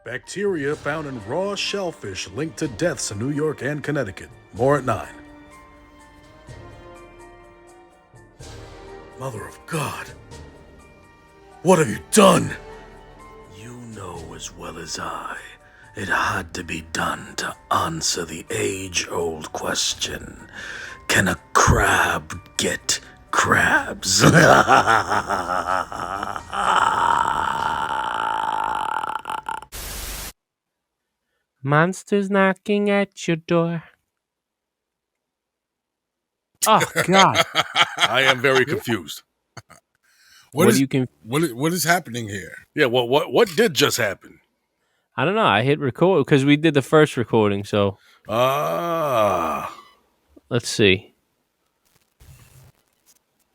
Bacteria found in raw shellfish linked to deaths in New York and Connecticut. More at 9. Mother of God. What have you done? You know as well as I, it had to be done to answer the age-old question. Can a crab get crabs? Monsters knocking at your door. Oh, God. I am very confused. What is you can? what is happening here? Yeah, what did just happen? I don't know. I hit record because we did the first recording. So Ah. let's see.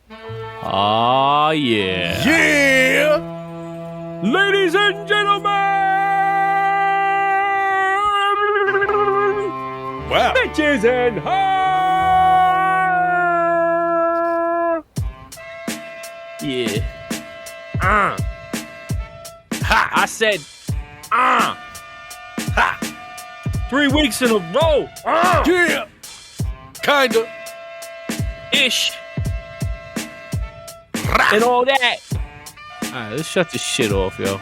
Oh, yeah. Yeah! Ladies and gentlemen, Wow. bitches and hoes. Yeah. Ha! I said, ha! 3 weeks in a row. Yeah! Kinda. Ish. And all that. Alright, let's shut this shit off, yo.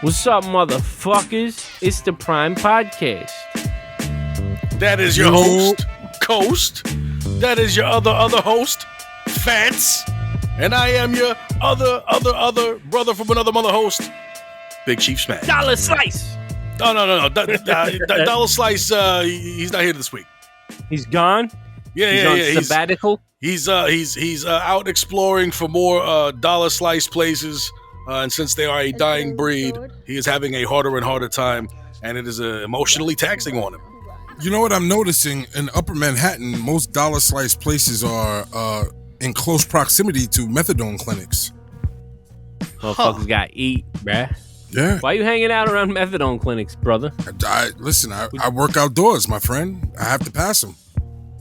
What's up, motherfuckers? It's the Prime Podcast. That is your host, Coast. That is your other host, Fats. And I am your other brother from another mother host, Big Chief Smash. Dollar Slice. No. Dollar Slice, he's not here this week. He's gone? Yeah. He's on sabbatical? He's out exploring for more Dollar Slice places. And since they are a dying breed, he is having a harder and harder time, and it is emotionally taxing on him. You know what I'm noticing? In Upper Manhattan, most Dollar Slice places are in close proximity to methadone clinics. Motherfuckers got to eat, bruh. Yeah. Why you hanging out around methadone clinics, brother? I work outdoors, my friend. I have to pass them.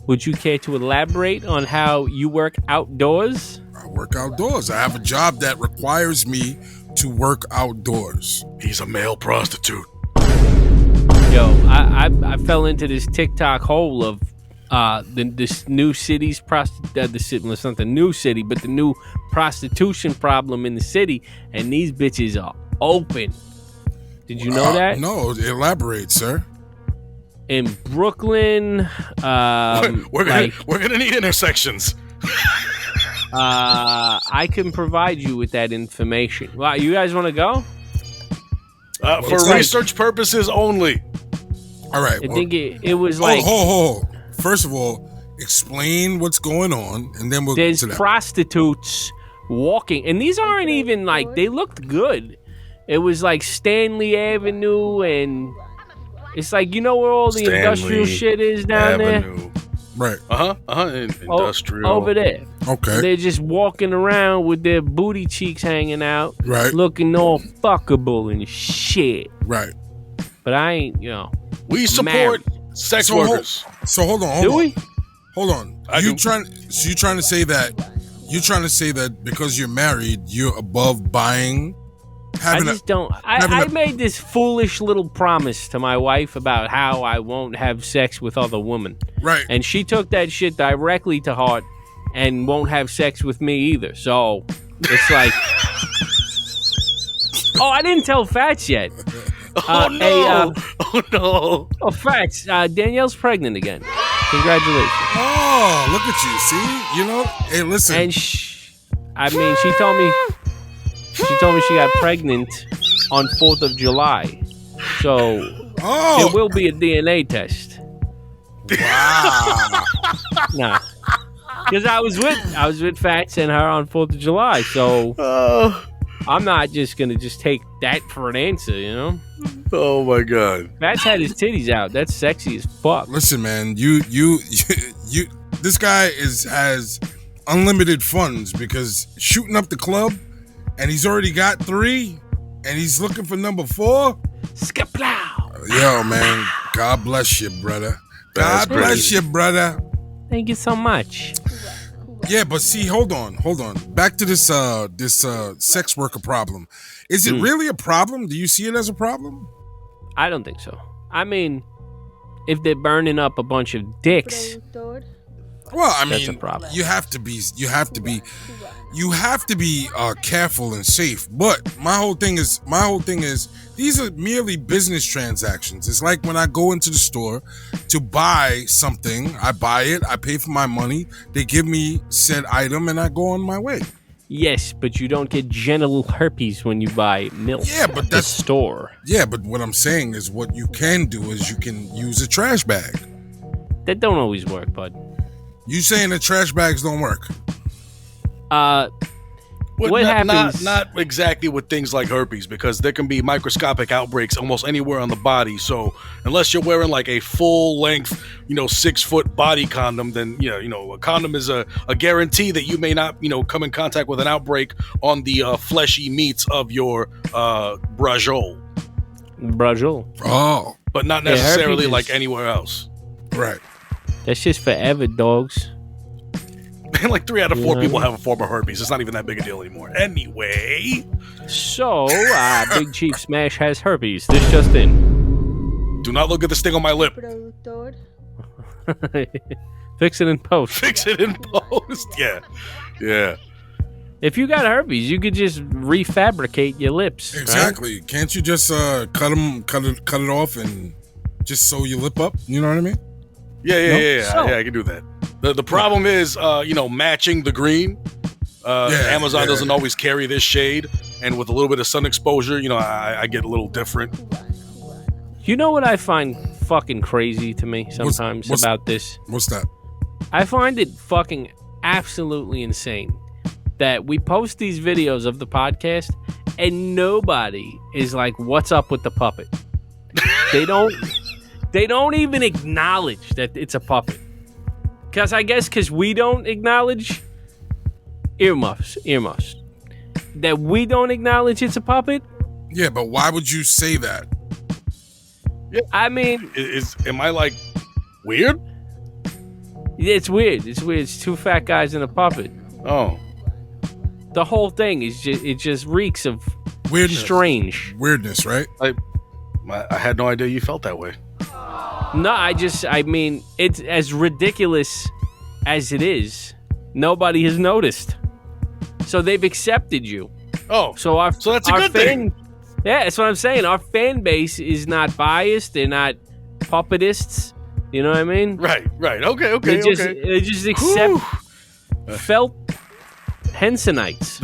Would you care to elaborate on how you work outdoors? I work outdoors. I have a job that requires me to work outdoors. He's a male prostitute. Yo, I fell into this TikTok hole of this new city's well, it's not the new city, but the new prostitution problem in the city, and these bitches are open. Did you know that? No, elaborate, sir. In Brooklyn, we're gonna need intersections. I can provide you with that information. Wow, you guys want to go? For research purposes only. All right. I think it was like. Hold. First of all, explain what's going on, and then we'll There's get to that. prostitutes walking, and these aren't even like, they looked good. It was like Stanley Avenue, and it's like, you know where all the industrial shit is down Avenue. Right. Industrial. Over there. Okay. They're just walking around with their booty cheeks hanging out, Right. looking all fuckable and shit. Right. But I ain't, We support sex workers. Hold on. Do we? Hold on. You trying to say that because you're married, you're above buying? I made this foolish little promise to my wife about how I won't have sex with other women. Right. And she took that shit directly to heart and won't have sex with me either. So it's like, oh, I didn't tell Fats yet. No. Oh, Fats, Danielle's pregnant again. Congratulations. Oh, look at you. See? Hey, listen. And she told me she got pregnant on 4th of July. So there will be a DNA test. Wow. Nah. Because I was with Fats and her on 4th of July. So I'm not just going to just take that for an answer, Oh my God. Fats had his titties out. That's sexy as fuck. Listen, man, you this guy has unlimited funds because shooting up the club, and he's already got 3, and he's looking for number 4. Skaplow. Yo, man, God bless you, brother. God bless you, brother. Thank you so much. Yeah, but see, hold on. Back to this sex worker problem. Is it really a problem? Do you see it as a problem? I don't think so. I mean, if they're burning up a bunch of dicks, Well, I that's a mean, problem. you have to be careful and safe. But my whole thing is these are merely business transactions. It's like when I go into the store to buy something, I buy it, I pay for my money, they give me said item, and I go on my way. Yes, but you don't get genital herpes when you buy milk Yeah, but at the store. Yeah, but what I'm saying is what you can do is you can use a trash bag. That don't always work, bud. You saying that trash bags don't work? What happens? Not exactly with things like herpes, because there can be microscopic outbreaks almost anywhere on the body. So unless you're wearing like a full length, 6-foot body condom, then a condom is a guarantee that you may not come in contact with an outbreak on the fleshy meats of your brajol. Brajol. Oh, But not necessarily herpes like is- anywhere else. right. That's just for avid dogs. And like 3 out of 4 Yeah. people have a form of herpes. It's not even that big a deal anymore. Anyway, So, Big Chief Smash has herpes. This just in. do not look at this thing on my lip. Fix it in post. Fix it in post. Yeah. If you got herpes, you could just refabricate your lips. Exactly. Can't you just cut it off and just sew your lip up? You know what I mean? Yeah. So- I can do that. The problem is, matching the green. Amazon doesn't always carry this shade, and with a little bit of sun exposure, I get a little different. You know what I find fucking crazy to me sometimes what's- about this? What's that? I find it fucking absolutely insane that we post these videos of the podcast and nobody is like, "What's up with the puppet?" They don't even acknowledge that it's a puppet. Because we don't acknowledge earmuffs. That we don't acknowledge it's a puppet. Yeah, but why would you say that? I mean, Am I like weird? it's weird. It's 2 fat guys and a puppet. Oh, The whole thing is just reeks of Weirdness. strange. Weirdness, right? I had no idea you felt that way. No, I mean, it's as ridiculous as it is. Nobody has noticed. So they've accepted you. Oh, So that's a good thing. Yeah, that's what I'm saying. Our fan base is not biased. They're not puppetists. You know what I mean? right. Okay. They just accept felt Hensonites.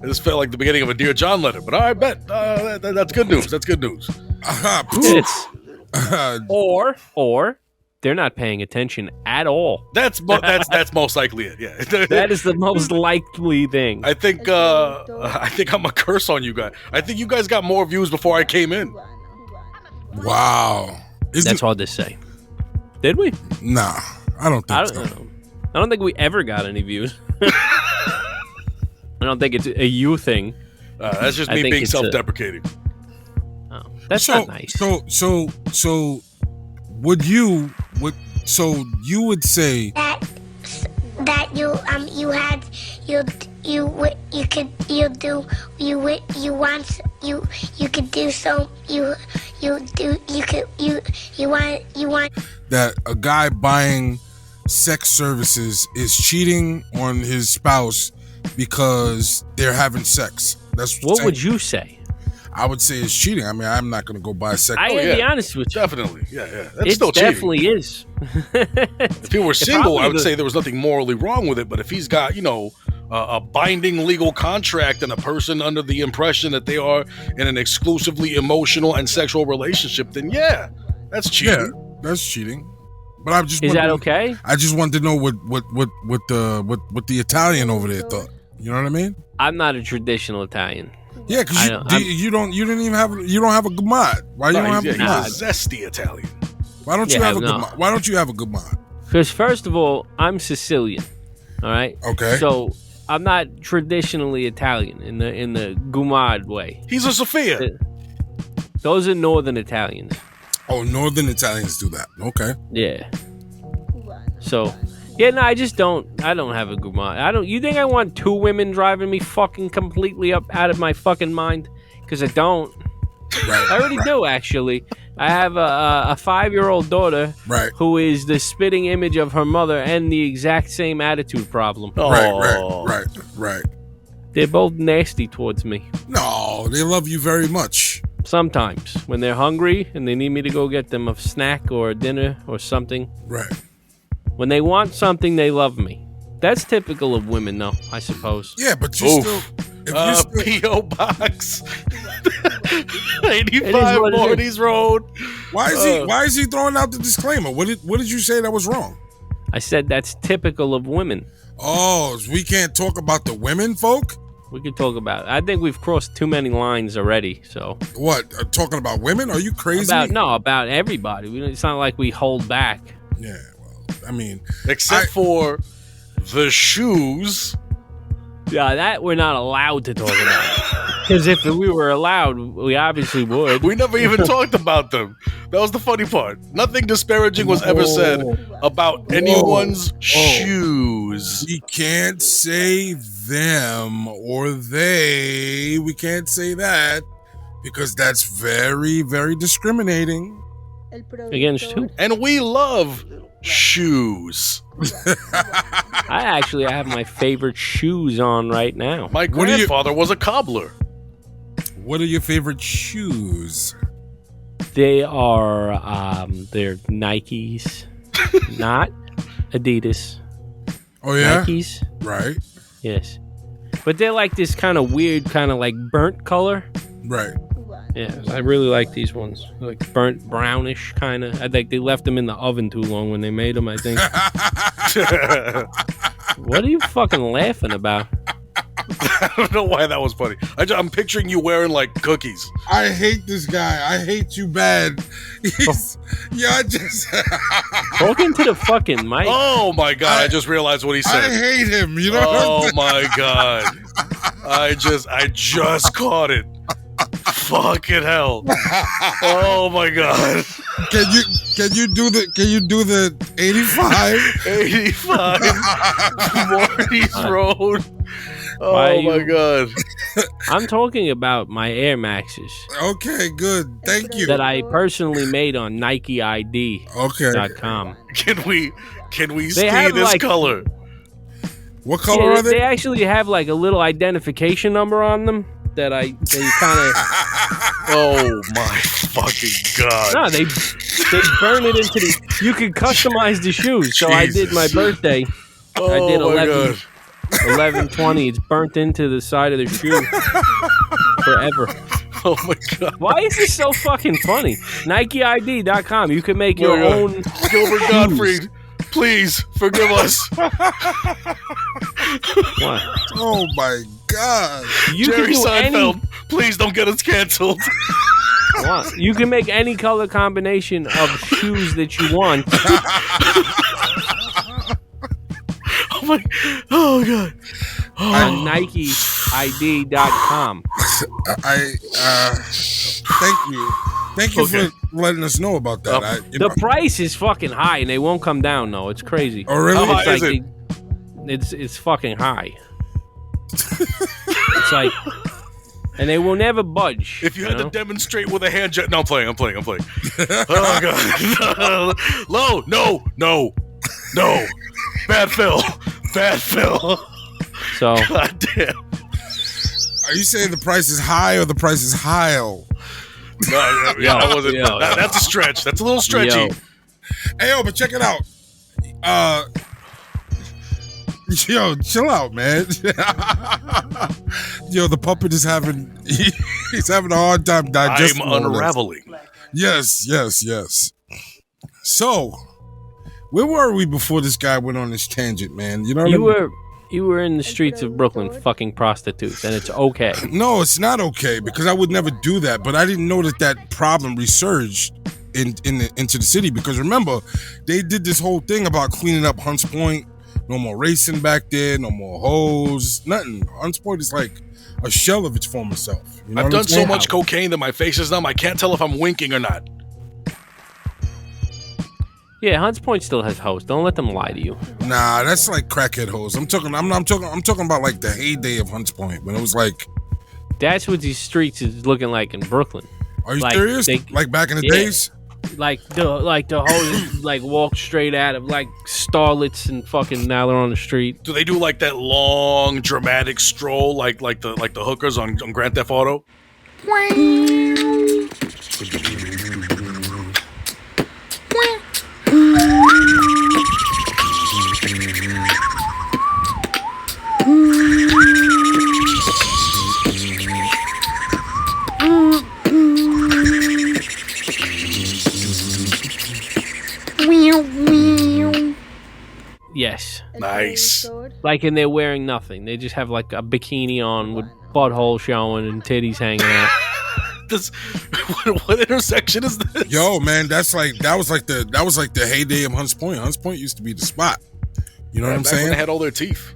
This felt like the beginning of a Dear John letter, but I bet that's good news. That's good news. It's or they're not paying attention at all. That's most likely it. Yeah. That is the most likely thing. I think I'm a curse on you guys. I think you guys got more views before I came in. Wow. That's hard to say. Did we? Nah, I don't think I so. don't know. I don't think we ever got any views. I don't think it's a you thing. That's just I me think being it's self-deprecating. Oh, that's not nice. So would you would say that you want that a guy buying sex services is cheating on his spouse because they're having sex? That's What would you say? I would say it's cheating. I mean, I'm not going to go buy sex. I gotta be yeah. honest with you. Definitely. Yeah. That's It still cheating. definitely is. If he were single, probably I would the- say there was nothing morally wrong with it. But if he's got, a binding legal contract and a person under the impression that they are in an exclusively emotional and sexual relationship, then yeah, that's cheating. Yeah, that's cheating. But I'm just Is that wondering- okay? I just wanted to know what the Italian over there thought. You know what I mean? I'm not a traditional Italian. Yeah, I because know, you don't have a good mod. Why you No, don't have he's, a yeah, good mod? he's a zesty Italian. Why don't you Yeah, have a no. good mod? Why don't you have a good mod? Because first of all, I'm Sicilian. All right. Okay. So I'm not traditionally Italian in the Gumad way. He's a Sophia. Those are Northern Italians. Oh, Northern Italians do that. Okay. Yeah. So Yeah, no, I just don't. I don't have a good mind. I don't. You think I want 2 women driving me fucking completely up out of my fucking mind? Because I don't. Right. I already do, actually. I have a 5-year-old daughter Right. who is the spitting image of her mother and the exact same attitude problem. Right. They're both nasty towards me. No, they love you very much. Sometimes when they're hungry and they need me to go get them a snack or a dinner or something. Right. When they want something, they love me. That's typical of women, though, I suppose. Yeah, but you still. If you still P.O. Box. It 85 is what it is. Morty's Road. why is he throwing out the disclaimer? What did you say that was wrong? I said that's typical of women. Oh, so we can't talk about the women folk? We could talk about it. I think we've crossed too many lines already, so. What? Talking about women? Are you crazy? About everybody. It's not like we hold back. Yeah, well, I mean. Except for the shoes. Yeah, that we're not allowed to talk about. Because if we were allowed, we obviously would. We never even talked about them. That was the funny part. Nothing disparaging was ever said about anyone's shoes. We can't say them or they. We can't say that because that's very, very discriminating. Against who? And we love shoes. I have my favorite shoes on right now. My grandfather was a cobbler. What are your favorite shoes? They are, they're Nikes, not Adidas. Oh, yeah? Nikes, Right, yes. But they're like this kind of weird, kind of like burnt color. right. Yeah, I really like these ones. Like burnt brownish kind of. I think they left them in the oven too long when they made them, I think. What are you fucking laughing about? I don't know why that was funny. I'm picturing you wearing like cookies. I hate this guy. I hate you bad. I just. Talking to the fucking mic. Oh my god! I just realized what he said. I hate him. You know. Oh my god! I just caught it. Fucking hell! Oh my god! Can you do the 85? 85 Morty's Road. Oh my god! I'm talking about my Air Maxes. Okay, good. Thank you. That I personally made on NikeID.com. Can we They see have, this like- color? What color are they? They actually have like a little identification number on them that they kind of. Oh my fucking god! No, they burn it into the. You can customize the shoes. So I did my birthday. I did Oh my god! 11/20. It's burnt into the side of the shoe forever. Oh my god! Why is this so fucking funny? NikeID.com. You can make your own. Gilbert Gottfried, please forgive us. What? Oh my god! You Jerry can do Seinfeld, please don't get us canceled. What? You can make any color combination of shoes that you want. Oh god! On NikeID.com. Thank you for letting us know about that. The price is fucking high, and they won't come down. No, it's crazy. Oh really? How high is it? It's fucking high. It's like, and they will never budge. If you had to demonstrate with a hand jet, no, I'm playing. Oh god! No! Bad Phil. So, God damn. Are you saying the price is high or the price is high? No, that wasn't. That's a stretch. That's a little stretchy. Hey, but check it out. Yo, chill out, man. Yo, the puppet is he's having a hard time digesting. I'm unraveling. Yes. So, where were we before this guy went on this tangent, man? You know what you were in the streets of Brooklyn fucking prostitutes, and it's okay. No, it's not okay because I would never do that. But I didn't know that problem resurged into the city because remember, they did this whole thing about cleaning up Hunts Point. No more racing back there. No more hoes. Nothing. Hunts Point is like a shell of its former self. You know I've done so much cocaine that my face is numb. I can't tell if I'm winking or not. Yeah, Hunts Point still has hosts. Don't let them lie to you. Nah, that's like crackhead hoes. I'm talking about like the heyday of Hunts Point when it was like. That's what these streets is looking like in Brooklyn. Are you serious? Like back in the days? Like the hoes like walk straight out of like starlets and fucking now they're on the street. Do they do like that long dramatic stroll like the hookers on Grand Theft Auto? Yes. Nice. Like, and they're wearing nothing. They just have like a bikini on with butthole showing and titties hanging out. What intersection is this? Yo, man, that was like the heyday of Hunts Point. Hunts Point used to be the spot. You know what I'm saying? When they had all their teeth.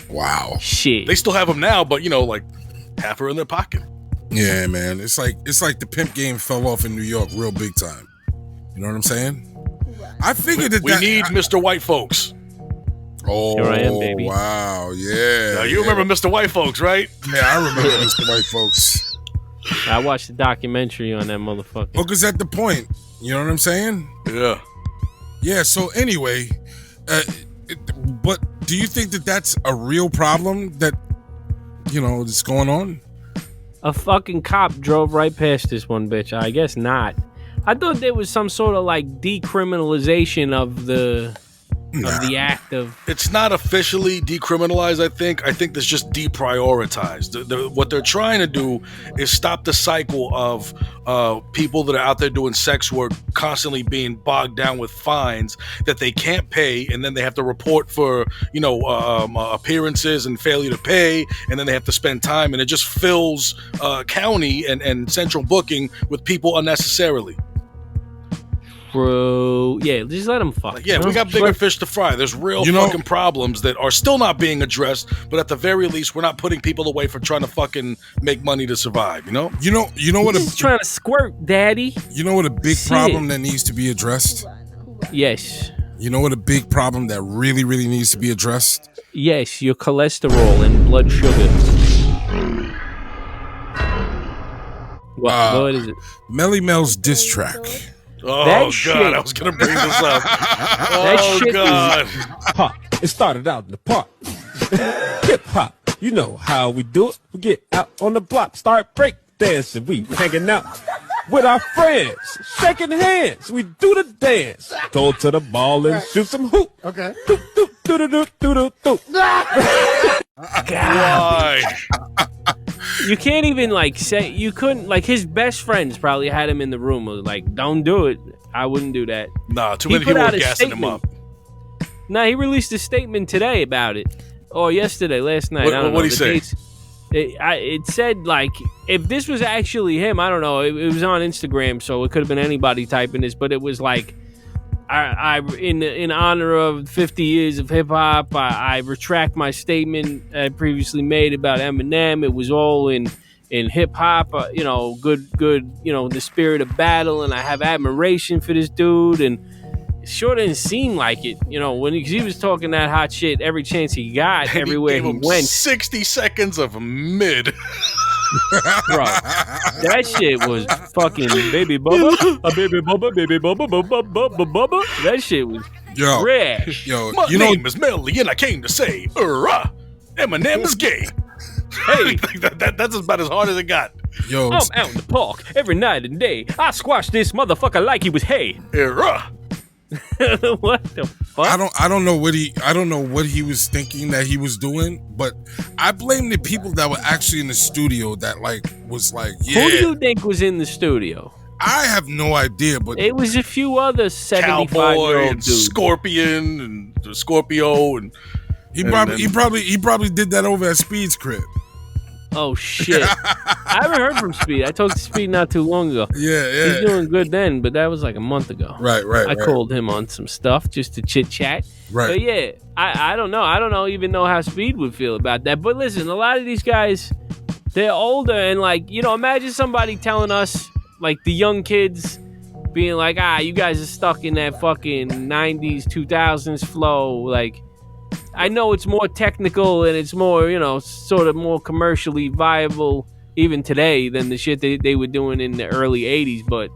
Wow. Shit. They still have them now, but like half are in their pocket. Yeah, man. It's like the pimp game fell off in New York real big time. You know what I'm saying? I figured we need Mr. White Folks. Oh, here I am, baby. Wow, yeah. Now, you remember Mr. White Folks, right? Yeah, I remember Mr. White Folks. I watched the documentary on that motherfucker. Hookers at the point. You know what I'm saying? Yeah. Yeah, so anyway, but do you think that that's a real problem that, that's going on? A fucking cop drove right past this one bitch. I guess not. I thought there was some sort of like decriminalization of the act of. It's not officially decriminalized. I think that's just deprioritized. What they're trying to do is stop the cycle of people that are out there doing sex work constantly being bogged down with fines that they can't pay, and then they have to report for appearances and failure to pay, and then they have to spend time, and it just fills county and central booking with people unnecessarily. Bro, yeah, just let them fuck. Yeah, we got bigger fish to fry. There's real fucking problems that are still not being addressed, but at the very least, we're not putting people away for trying to fucking make money to survive. You know what? Just trying to squirt, daddy. You know what a big problem that needs to be addressed? Yes. You know what a big problem that really, really needs to be addressed? Yes, your cholesterol and blood sugar. What is it? Melly Mel's diss track. Oh, God, I was going to bring this up. God. Pop, it started out in the park. Hip hop, you know how we do it. We get out on the block, start break dancing. We hanging out with our friends, shaking hands. We do the dance. Go to the ball and shoot some hoop. Okay. Doop, doop, doo doo doo doo doo. Why? You can't even say you couldn't his best friends probably had him in the room like, don't do it. I wouldn't do that. Nah, too many people were gassing him up. Nah, he released a statement today about it, or last night. What did he say? It said if this was actually him, I don't know. It was on Instagram, so it could have been anybody typing this, but it was like, I in honor of 50 years of hip hop, I retract my statement I previously made about Eminem. It was all in hip hop, good, the spirit of battle, and I have admiration for this dude. And it sure didn't seem like it, when he was talking that hot shit every chance he got, and everywhere he went. 60 seconds of mid. Bro, that shit was fucking baby bubba, a baby bubba, baby bubba, bubba, bubba, bubba. That shit was trash. My name is Melly, and I came to say, Eminem is gay. Hey, that's about as hard as it got. I'm out in the park every night and day. I squash this motherfucker like he was hay. What the fuck? I don't know what he was thinking that he was doing, but I blame the people that were actually in the studio that was yeah. Who do you think was in the studio? I have no idea, but it was a few other 75-year-old dudes. Scorpion and Scorpio, and he probably did that over at Speed's crib. Oh shit! I haven't heard from Speed. I talked to Speed not too long ago. Yeah. He's doing good then, but that was like a month ago. Right. I called him on some stuff just to chit chat. Right. But yeah, I don't know. I don't even know how Speed would feel about that. But listen, a lot of these guys, they're older, and imagine somebody telling us, the young kids, being like, you guys are stuck in that fucking 90s, 2000s flow. Like, I know it's more technical and it's more, sort of more commercially viable even today than the shit they were doing in the early 80s, but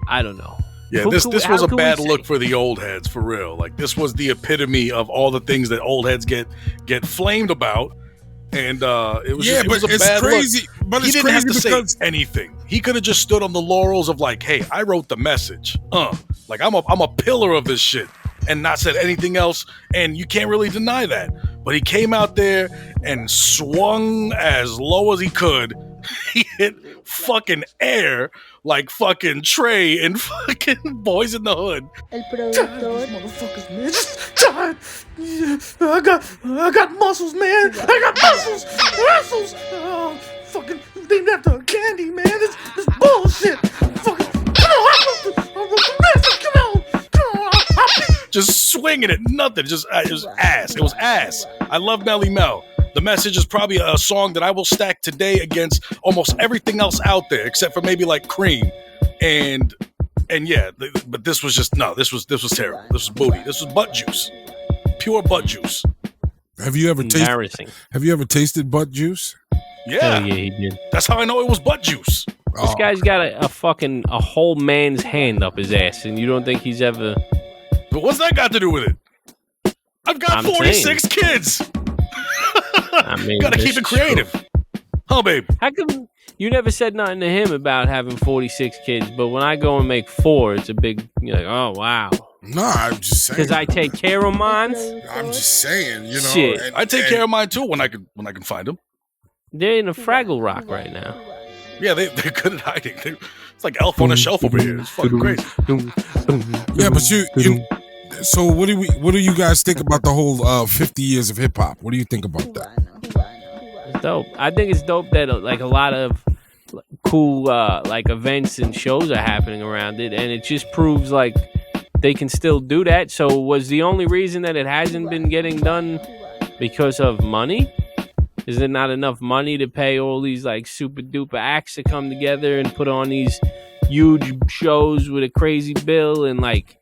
I don't know. Yeah, this was a bad look for the old heads, for real. Like, this was the epitome of all the things that old heads get flamed about. And it was a bad crazy. Look. But he it's didn't have crazy to because say anything. He could have just stood on the laurels of like, hey, I wrote the message. Like I'm a pillar of this shit, and not said anything else. And you can't really deny that. But he came out there and swung as low as he could. He hit fucking air like fucking Trey and fucking Boys in the Hood. El productor. Motherfuckers, man. I got muscles, man. I got muscles. Muscles. Oh, fucking named after a candy, man. This bullshit. Fucking. Come on. Come on. Just swinging it, nothing. Just it was ass. It was ass. I love Melly Mel. The Message is probably a song that I will stack today against almost everything else out there, except for maybe like Cream, and yeah. But this was just this was terrible. This was booty. This was butt juice, pure butt juice. Have you ever tasted butt juice? Yeah, yeah, he did. That's how I know it was butt juice. This guy's got a whole man's hand up his ass, and you don't think he's ever. But what's that got to do with it? I've got 46 kids. I mean, gotta keep it creative. Huh, babe? How come you never said nothing to him about having 46 kids, but when I go and make 4, it's a big, you're like, oh, wow. No, I'm just saying. Because I take care of mine? I'm just saying, Shit. I take care of mine, too, when I can find them. They're in a Fraggle Rock right now. Yeah, they're good at hiding. It's like Elf on a Shelf over here. It's fucking crazy. Yeah, but you so what do you guys think about the whole 50 years of hip hop? What do you think about that? It's dope. I think it's dope that like a lot of cool like events and shows are happening around it, and it just proves like they can still do that. So was the only reason that it hasn't been getting done because of money? Is there not enough money to pay all these like super duper acts to come together and put on these huge shows with a crazy bill and like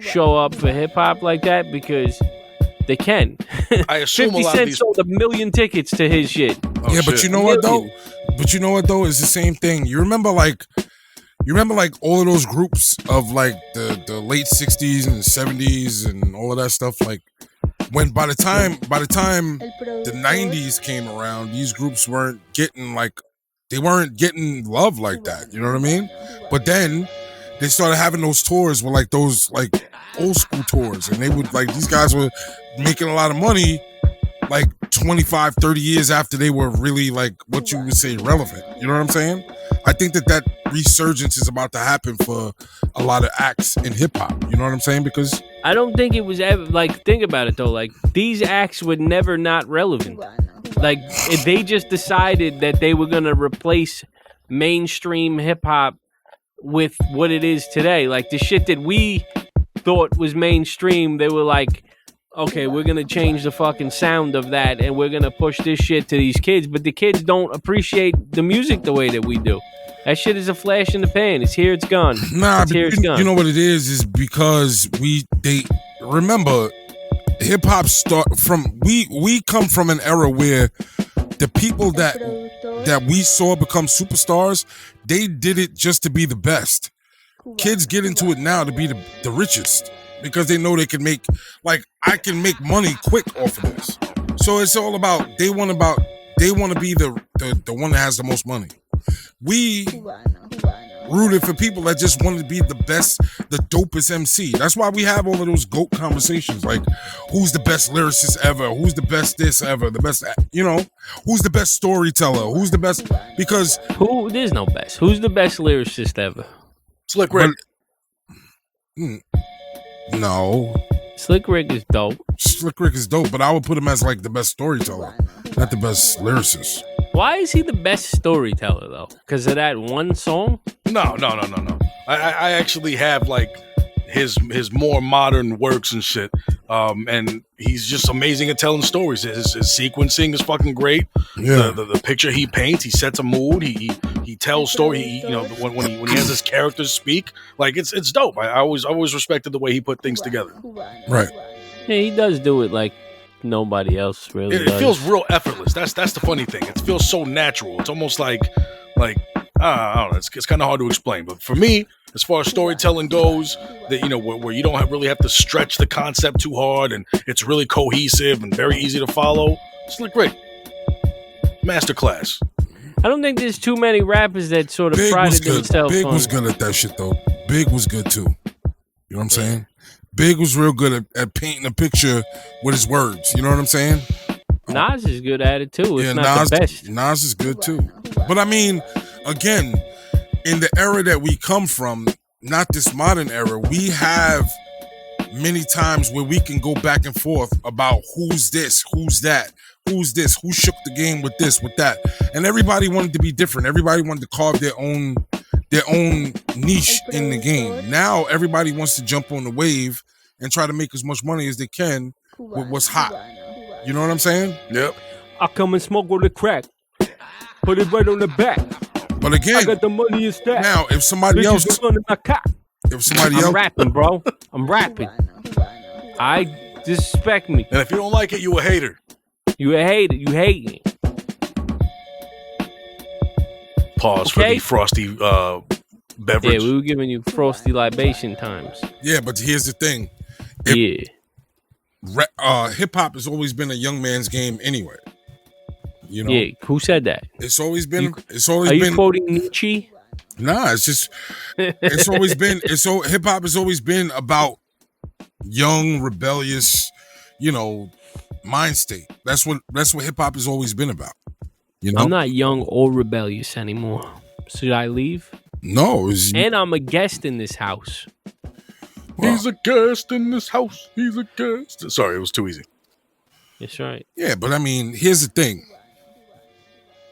show up for hip hop like that? Because they can. I assume 50 Cent sold 1 million tickets to his shit. Yeah, but you know what though? It's the same thing. You remember like all of those groups of like the late 60s and the 70s and all of that stuff, like when by the time the 90s came around, these groups weren't getting love like that, you know what I mean? But then they started having those tours with like those like old school tours, and they would like, these guys were making a lot of money like 25, 30 years after they were really like what you would say relevant. You know what I'm saying? I think that resurgence is about to happen for a lot of acts in hip hop. You know what I'm saying? Because I don't think it was ever like, think about it though, like these acts were never not relevant. Like they just decided that they were gonna replace mainstream hip hop with what it is today. Like the shit that we thought was mainstream, they were like, okay, we're gonna change the fucking sound of that and we're gonna push this shit to these kids. But the kids don't appreciate the music the way that we do. That shit is a flash in the pan. It's here, it's gone. Nah, but it's gone. You know what it is because remember hip hop we come from an era where the people that we saw become superstars, they did it just to be the best. Kids get into it now to be the richest because they know they can make, like, I can make money quick off of this. So it's all about they want to be the one that has the most money. We rooted for people that just wanted to be the best, the dopest MC. That's why we have all of those GOAT conversations, like who's the best lyricist ever, who's the best this ever, the best, who's the best storyteller, who's the best, because there's no best. Who's the best lyricist ever? Slick Rick. No. Slick Rick is dope. Slick Rick is dope, but I would put him as like the best storyteller, not the best lyricist. Why is he the best storyteller though? Because of that one song? No. I actually have like his more modern works and shit. And he's just amazing at telling stories. His sequencing is fucking great. Yeah. The picture he paints, he sets a mood. He tells story. When he has his characters speak, like it's dope. I always respected the way he put things together. Right. Yeah, he does do it like nobody else really It does. feels real effortless. That's the funny thing. It feels so natural. It's almost like I don't know. It's kind of hard to explain. But for me, as far as storytelling goes, that where you don't really have to stretch the concept too hard, and it's really cohesive and very easy to follow. Slick Rick, masterclass. I don't think there's too many rappers that sort of Big was prided good. themselves Big on. was good at that shit though. Big was good too. You know what I'm saying? Big was real good at painting a picture with his words. You know what I'm saying? Nas is good at it too. It's Yeah, not Nas, the best. Nas is good too. But I mean, again, in the era that we come from, not this modern era, we have many times where we can go back and forth about who's this, who's that, who's this, who shook the game with this, with that. And everybody wanted to be different. Everybody wanted to carve their own niche in the game. Now everybody wants to jump on the wave and try to make as much money as they can with what's hot. You know what I'm saying? Yep. I come and smoke on the crack. Put it right on the back. But I again, got the money in stack. now if somebody Bitches else, is under my cock. if somebody I'm else, rapping, bro. I'm rapping. I disrespect me. And if you don't like it, you a hater. You a hater. You hating. Pause for Okay. the frosty beverage. Yeah, we were giving you frosty libation times. yeah. But here's the thing: Yeah. hip hop has always been a young man's game anyway. You know, Yeah. Who said that? it's always been. You- It's always Are you been. quoting Nietzsche? Nah, it's just. It's always been. Hip hop has always been about young, rebellious, mind state. That's what hip hop has always been about. You know, I'm not young or rebellious anymore. Should I leave? no, it's, And I'm a guest in this house. He's a guest in this house. He's a guest. Sorry, it was too easy. That's right. yeah. But I mean, here's the thing: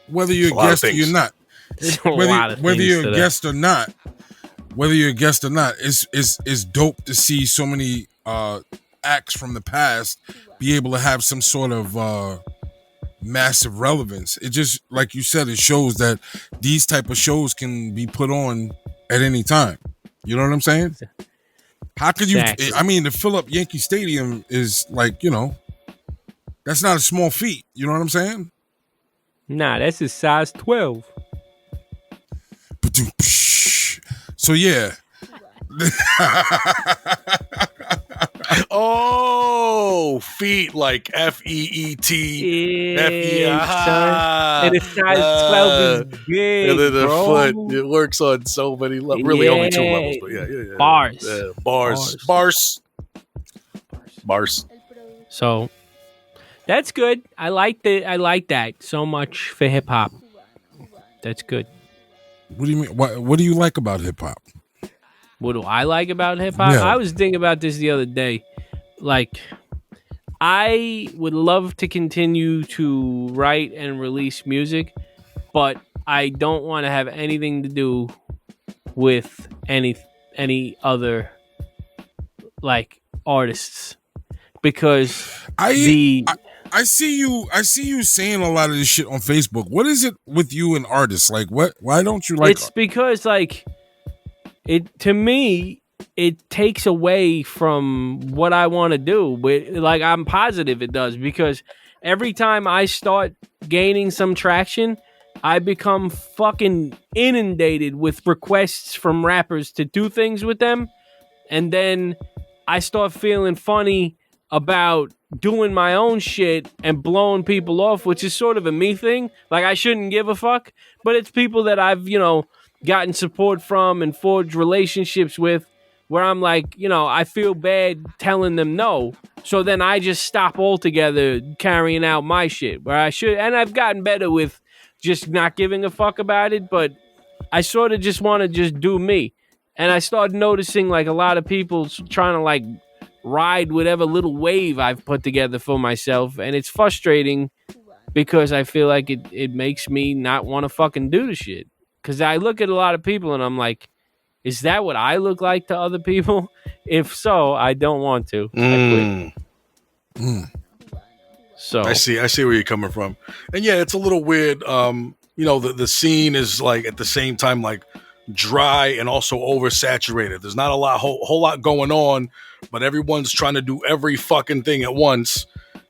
whether you're It's a a lot of guest or things. you're not, There's a lot of whether things you're to a that. guest or not, it's dope to see so many acts from the past be able to have some sort of massive relevance. It just, like you said, it shows that these type of shows can be put on at any time. You know what I'm saying? How could you? Exactly. I mean, to fill up Yankee Stadium is like, that's not a small feat. You know what I'm saying? Nah, that's a size 12. So yeah. Oh, feet like FEET. Yeah, son. And a size 12 is big, And then the bro. foot, it works on so many levels. Really, only 2 levels, but yeah. Bars. Bars. So that's good. I like that so much for hip hop. That's good. What do you mean? What do you like about hip hop? What do I like about hip hop? Yeah. I was thinking about this the other day. Like, I would love to continue to write and release music, but I don't want to have anything to do with any other like artists because I see you saying a lot of this shit on Facebook. What is it with you and artists? Like, what? Why don't you like? it's because like it to me it takes away from what I want to do, but like I'm positive it does because every time I start gaining some traction, I become fucking inundated with requests from rappers to do things with them, and then I start feeling funny about doing my own shit and blowing people off, which is sort of a me thing. Like I shouldn't give a fuck, but it's people that I've, gotten support from and forged relationships with where I'm like, I feel bad telling them no. So then I just stop altogether carrying out my shit where I should. And I've gotten better with just not giving a fuck about it, but I sort of just want to just do me. And I started noticing like a lot of people trying to like ride whatever little wave I've put together for myself. And it's frustrating because I feel like it makes me not want to fucking do the shit. Because I look at a lot of people and I'm like, is that what I look like to other people? If so, I don't want to. I quit. So I see where you're coming from. And yeah, it's a little weird. The scene is like at the same time like dry and also oversaturated. There's not a whole lot going on, but everyone's trying to do every fucking thing at once.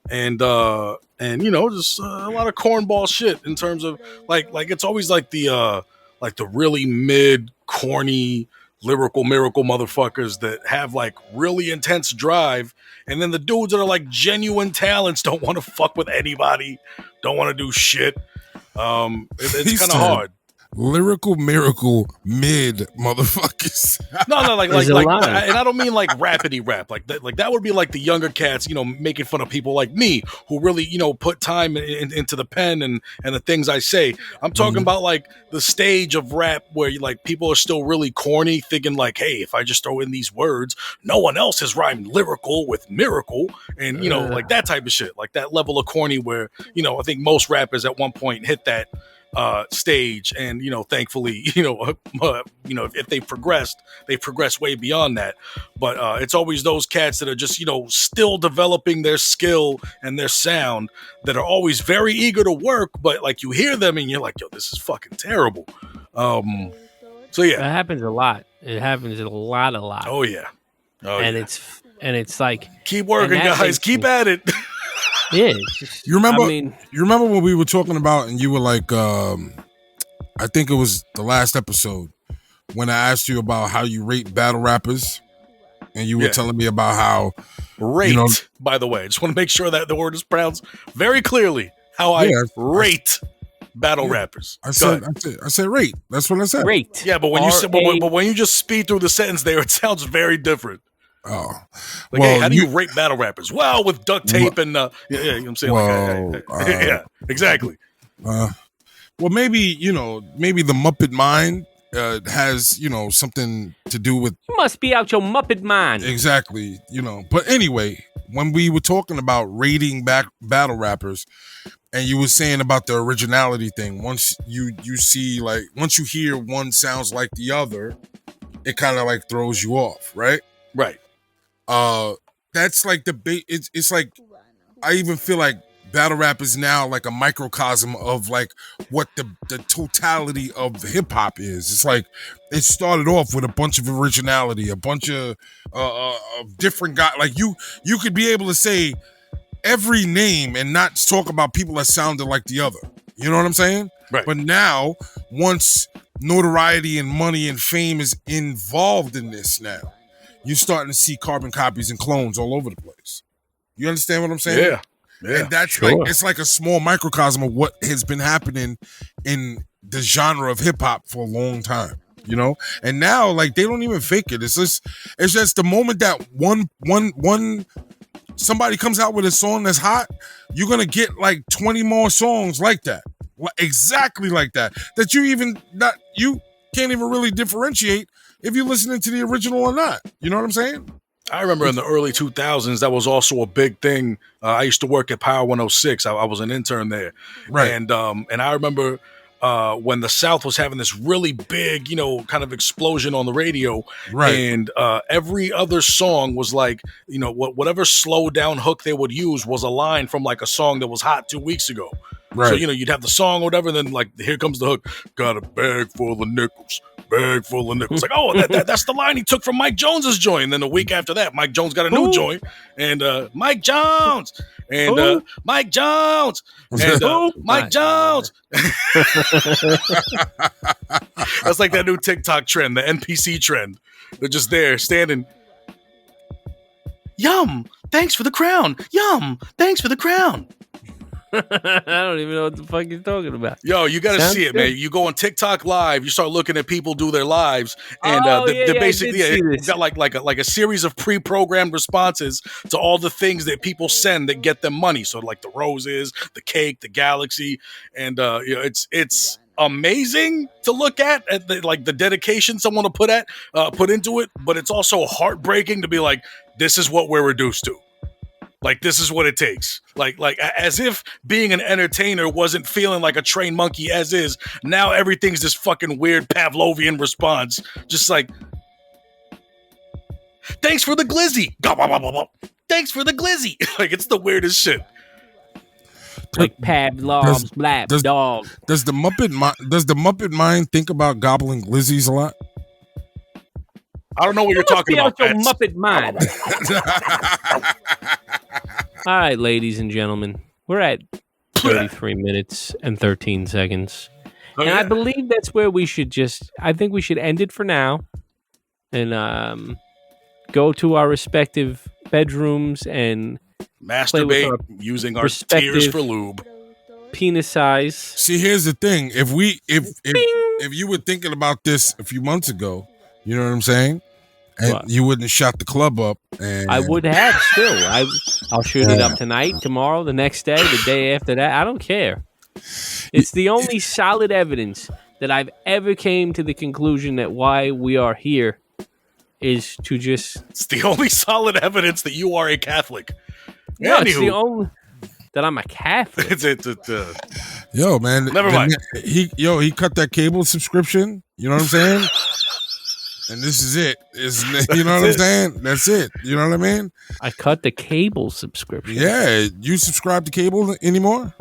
And just a lot of cornball shit in terms of like it's always like the really mid corny lyrical miracle motherfuckers that have like really intense drive, and then the dudes that are like genuine talents don't want to fuck with anybody, don't want to do shit. It's kind of hard. Lyrical miracle mid motherfuckers. No, and I don't mean like rapidy rap. Like that would be like the younger cats, making fun of people like me who really, put time into the pen and the things I say. I'm talking about like the stage of rap where like people are still really corny, thinking like, hey, if I just throw in these words, no one else has rhymed lyrical with miracle, and like that type of shit, like that level of corny where I think most rappers at one point hit that stage, and thankfully if they progressed way beyond that, but it's always those cats that are just still developing their skill and their sound, that are always very eager to work, but like you hear them and you're like, yo, this is fucking terrible. So yeah, that happens a lot. It happens a lot. Oh yeah. It's like, keep working, guys, keep at it. Yeah, you remember when we were talking about, and you were like, I think it was the last episode when I asked you about how you rate battle rappers, and you were telling me about how rate. By the way, I just want to make sure that the word is pronounced very clearly. How I rate battle rappers. I said rate. That's what I said. Rate. Yeah, but when you said, but when you just speed through the sentence there, it sounds very different. Oh, like, hey, how do you rate battle rappers? Well, with duct tape and you know what I'm saying? Yeah, exactly. Well, maybe the Muppet mind has something to do with. You must be out your Muppet mind. Exactly, But anyway, when we were talking about rating back battle rappers, and you were saying about the originality thing, once you see, like, once you hear one sounds like the other, it kind of like throws you off, right? Right. That's like it's like, I even feel like battle rap is now like a microcosm of like what the totality of hip hop is. It's like it started off with a bunch of originality, a bunch of different guys. Like you could be able to say every name and not talk about people that sounded like the other. You know what I'm saying? Right. But now, once notoriety and money and fame is involved in this now, you're starting to see carbon copies and clones all over the place. You understand what I'm saying? Yeah. And that's like, it's like a small microcosm of what has been happening in the genre of hip hop for a long time, And now, like, they don't even fake it. It's just the moment that one somebody comes out with a song that's hot, you're gonna get like 20 more songs like that, exactly like that. That you can't even really differentiate if you're listening to the original or not. You know what I'm saying? I remember in the early 2000s, that was also a big thing. I used to work at Power 106. I was an intern there. Right. And I remember when the South was having this really big, kind of explosion on the radio. Right. And every other song was like, whatever slow down hook they would use was a line from like a song that was hot 2 weeks ago. Right. So, you'd have the song or whatever, and then like, here comes the hook. Got a bag full of nickels. Bag full of nickels. Like, oh, that's the line he took from Mike Jones's joint. And then a week after that, Mike Jones got a new joint. And Mike Jones. And Mike Jones. And Mike Jones. That's like that new TikTok trend, the NPC trend. They're just there standing. Yum. Thanks for the crown. Yum. Thanks for the crown. I don't even know what the fuck you're talking about. Yo, you got to see it, man. You go on TikTok Live, you start looking at people do their lives, and they're basically got like a series of pre-programmed responses to all the things that people send that get them money. So like the roses, the cake, the galaxy, and it's amazing to look at the dedication someone will put into it, but it's also heartbreaking to be like, this is what we're reduced to. Like, this is what it takes. Like as if being an entertainer wasn't feeling like a trained monkey as is. Now everything's this fucking weird Pavlovian response. Just like, thanks for the glizzy. thanks for the glizzy. Like, it's the weirdest shit. Quick Pavlov's black dog. Does the Muppet mind think about gobbling glizzies a lot? I don't know what you're talking about. Your Pats. Muppet mind. All right, ladies and gentlemen, we're at 33 minutes and 13 seconds. Oh, And yeah. I believe that's where we should I think we should end it for now and go to our respective bedrooms and Masturbate our using our respective- tears for lube. penis size. See, here's the thing: if you were thinking about this a few months ago, you know what I'm saying, and What? you wouldn't have shot the club up. And I would have still. I'll shoot it up tonight, tomorrow, the next day, the day after that. I don't care. It's the only solid evidence that I've ever came to the conclusion that why we are here is to just... It's the only solid evidence that you are a Catholic. No, it's the Anywho. only... That I'm a Catholic. Yo, man, Never mind. He cut that cable subscription. You know what I'm saying? And this is it. You know what I'm saying? That's it. You know what I mean? I cut the cable subscription. Yeah. You subscribe to cable anymore?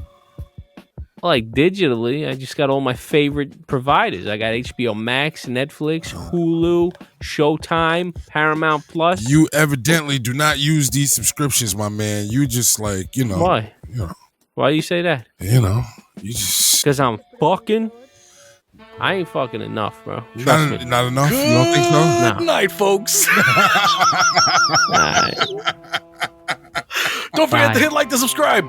Like digitally, I just got all my favorite providers. I got HBO Max, Netflix, Hulu, Showtime, Paramount Plus. You evidently do not use these subscriptions, my man. You just like, you know. Why? You know, Why do you say that? you know. You just Because I'm fucking. I ain't fucking enough, bro. Trust me. not enough. You don't think so? No. Good night, folks. Alright. Don't forget Bye. to hit like to subscribe.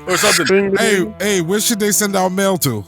Or something. Hey, where should they send our mail to?